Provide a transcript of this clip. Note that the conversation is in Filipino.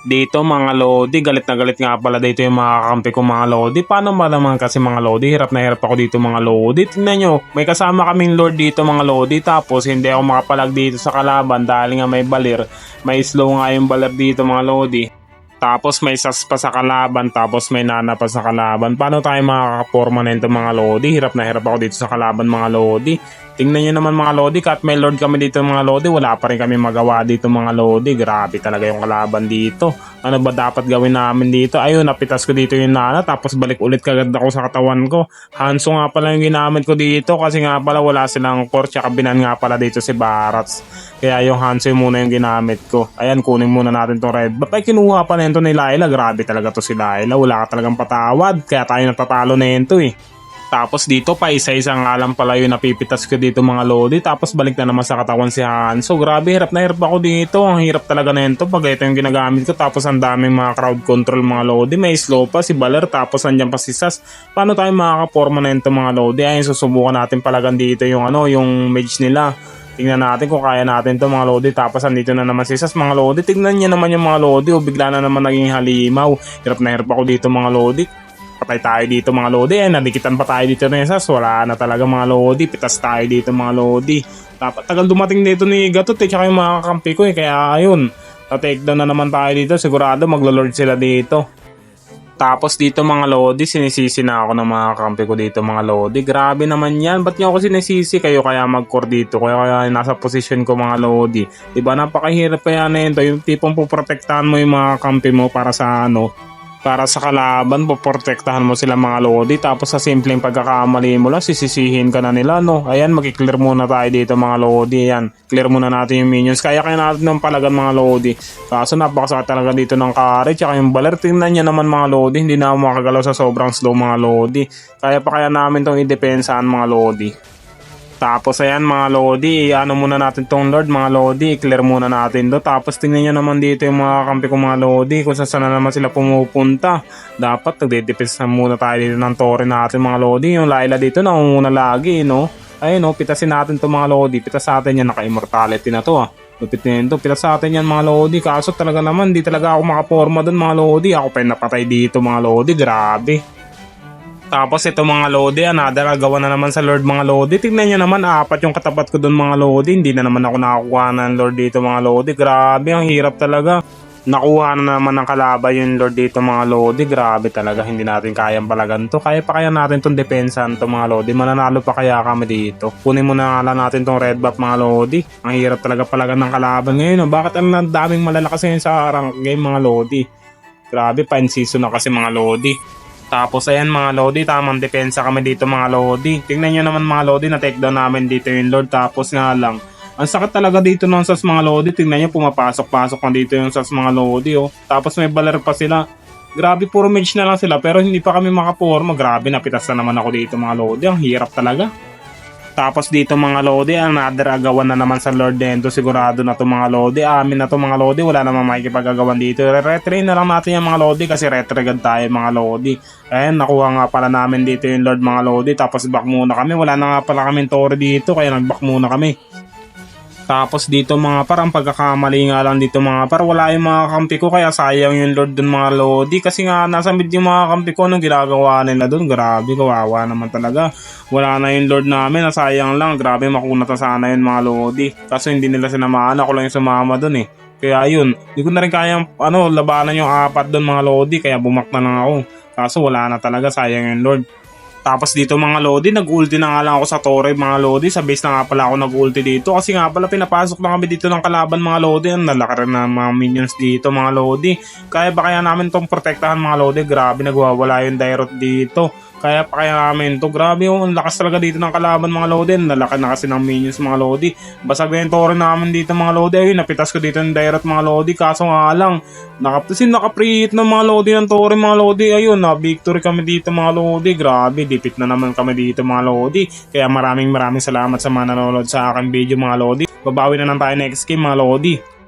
Dito mga Lodi, galit na galit nga pala dito yung mga kakampi ko mga Lodi. Paano ba naman kasi mga Lodi? Hirap na hirap ako dito mga Lodi. Tingnan nyo, may kasama kaming Lord dito mga Lodi. Tapos hindi ako makapalag dito sa kalaban dahil nga may balir. May slow nga yung balir dito mga Lodi. Tapos may sas pa sa kalaban, tapos may nana pa sa kalaban. Paano tayo makakaporma na ito mga Lodi? Hirap na hirap ako dito sa kalaban mga Lodi. Tingnan nyo naman mga Lodi, kahit may Lord kami dito mga Lodi, wala pa rin kami magawa dito mga Lodi. Grabe talaga yung kalaban dito. Ano ba dapat gawin namin dito? Ayun, napitas ko dito yung nana, tapos balik ulit kagad ako sa katawan ko. Hanso nga pala yung ginamit ko dito kasi nga pala wala silang core, tsaka binan nga pala dito si Barats. Kaya yung Hanso muna yung ginamit ko. Ayan, kunin muna natin tong red buff. Ay, kinuha pa na ito ni Layla. Grabe talaga to si Layla. Wala ka talagang patawad. Kaya tayo natatalo na ito eh. Tapos dito pa isa-isa nga lang pala yung napipitas ko dito mga Lodi. Tapos balik na naman sa katawan si Hanso. Grabe, hirap na hirap ako dito. Ang hirap talaga na ito pag ito yung ginagamit ko. Tapos ang daming mga crowd control mga Lodi. May slow pa si Baler. Tapos andyan pa si Sas. Paano tayo makakaporma na ito mga Lodi? Ayun, susubukan natin palagan dito yung yung mage nila. Tingnan natin kung kaya natin to mga Lodi. Tapos andito na naman si Sas mga Lodi. Tingnan niya naman yung mga Lodi. O bigla na naman naging halimaw. Hirap na hirap ako dito mga Lodi. Patay tayo dito mga Lodi. Nadikitan pa tayo dito na Sas. Wala na talaga mga Lodi. Pitas tayo dito mga Lodi. Dapat tagal dumating dito ni Gatot tsaka yung mga kakampi ko Kaya ayun, na-takedown na naman tayo dito. Sigurado maglo-lord sila dito. Tapos dito mga Lodi, sinisisi na ako ng mga kakampi ko dito mga Lodi. Grabe naman yan. Ba't nyo ako sinisisi? Kayo kaya mag-core dito. Kaya nasa position ko mga Lodi. Diba napakahirap kaya na yun. Yung tipong puprotektahan mo yung mga kakampi mo para sa para sa kalaban, poprotektahan mo sila mga Lodi. Tapos sa simpleng pagkakamali mo lang, sisisihin ka na nila Ayan, mag-clear muna tayo dito mga Lodi. Ayan, clear muna natin yung minions. Kaya natin ng palagan mga Lodi. Kaso napakasakit talaga dito ng carry. Tsaka yung baler, tingnan nyo naman mga Lodi. Hindi na ako makagalaw sa sobrang slow mga Lodi. Kaya pa kaya namin itong idepensahan mga Lodi. Tapos ayan mga Lodi, ano muna natin tong Lord mga Lodi, clear muna natin to. Tapos tingnan nyo naman dito yung mga kampi ko mga Lodi, kung saan na naman sila pumupunta. Dapat nagdedepends na muna tayo dito ng tore natin mga Lodi. Yung Layla dito naunguna lagi Ayun pitasin natin to mga Lodi, pitas sa atin yan, naka-immortality na to Lupit na yun to, pitas sa atin yan mga Lodi. Kaso talaga naman, di talaga ako makaporma dun mga Lodi. Ako pa yung napatay dito mga Lodi, grabe. Tapos ito mga Lodi, another agawan na naman sa Lord mga Lodi. Tingnan nyo naman, apat yung katapat ko dun mga Lodi. Hindi na naman ako nakakuha ng Lord dito mga Lodi. Grabe, ang hirap talaga. Nakuha na naman ng kalaban yung Lord dito mga Lodi. Grabe talaga, hindi natin kayang palagan to. Kaya pa kaya natin tong depensahan to mga Lodi. Mananalo pa kaya kami dito. Kunin muna nga lang natin tong red buff mga Lodi. Ang hirap talaga palagan ng kalaban ngayon. Bakit ang daming malalakas ngayon sa rank game mga Lodi? Grabe, pa in season na kasi mga Lodi. Tapos ayan mga Lodi, tamang depensa kami dito mga Lodi. Tingnan nyo naman mga Lodi, na takedown namin dito yung Lord. Tapos nga lang, ang sakit talaga dito ng Sas mga Lodi. Tingnan nyo, pumapasok-pasok na dito yung Sas mga Lodi Tapos may baler pa sila. Grabe, puro mage na lang sila pero hindi pa kami makaporma. Grabe, napitas na naman ako dito mga Lodi. Ang hirap talaga. Tapos dito mga Lodi, another agawan na naman sa Lord Dento. Sigurado na to mga Lodi. Amin na to mga Lodi. Wala namang makikipag-agawan dito. Retrain na lang natin yung mga Lodi kasi retrigad tayo mga Lodi. Ayan, nakuha nga pala namin dito yung Lord mga Lodi. Tapos back muna kami. Wala na nga pala kaming tore dito kaya nag-back muna kami. Tapos dito mga parang pagkakamali nga lang dito mga wala yung mga kampi ko kaya sayang yung Lord dun mga Lodi. Kasi nga nasa mid yung mga kampi ko, anong ginagawa nila dun? Grabe, kawawa naman talaga. Wala na yung Lord namin, nasayang lang. Grabe, makunat na sana yun mga Lodi. Kaso hindi nila sinamaan, ako lang yung sumama dun Kaya yun, hindi ko na rin kayang labanan yung apat dun mga Lodi, kaya bumak na lang ako. Kaso wala na talaga, sayang yung Lord. Tapos dito mga Lodi, nag-ulti na nga lang ako sa Torre mga Lodi. Sa base na nga pala ako nag-ulti dito. Kasi nga pala pinapasok na kami dito ng kalaban mga Lodi. Ang lalaki rin na mga minions dito mga Lodi. Kaya ba kaya namin itong protektahan mga Lodi? Grabe, nagwawala yung Dairot dito. Kaya pa kaya namin to. Grabe ang lakas talaga dito ng kalaban mga Lodi. Nalaki na kasi ng minions mga Lodi. Basag yung Torre namin dito mga Lodi. Ayun, napitas ko dito ng Dairot mga Lodi. Kaso nga lang, naka-pre-hit ng mga Lodi ng Torre mga Lodi. Ayun, na-victory kami dito mga Lodi. Grabe, dipit na naman kami dito mga Lodi. Kaya maraming salamat sa mga nanonood sa aking video mga Lodi. Babawi na lang tayo next game mga Lodi.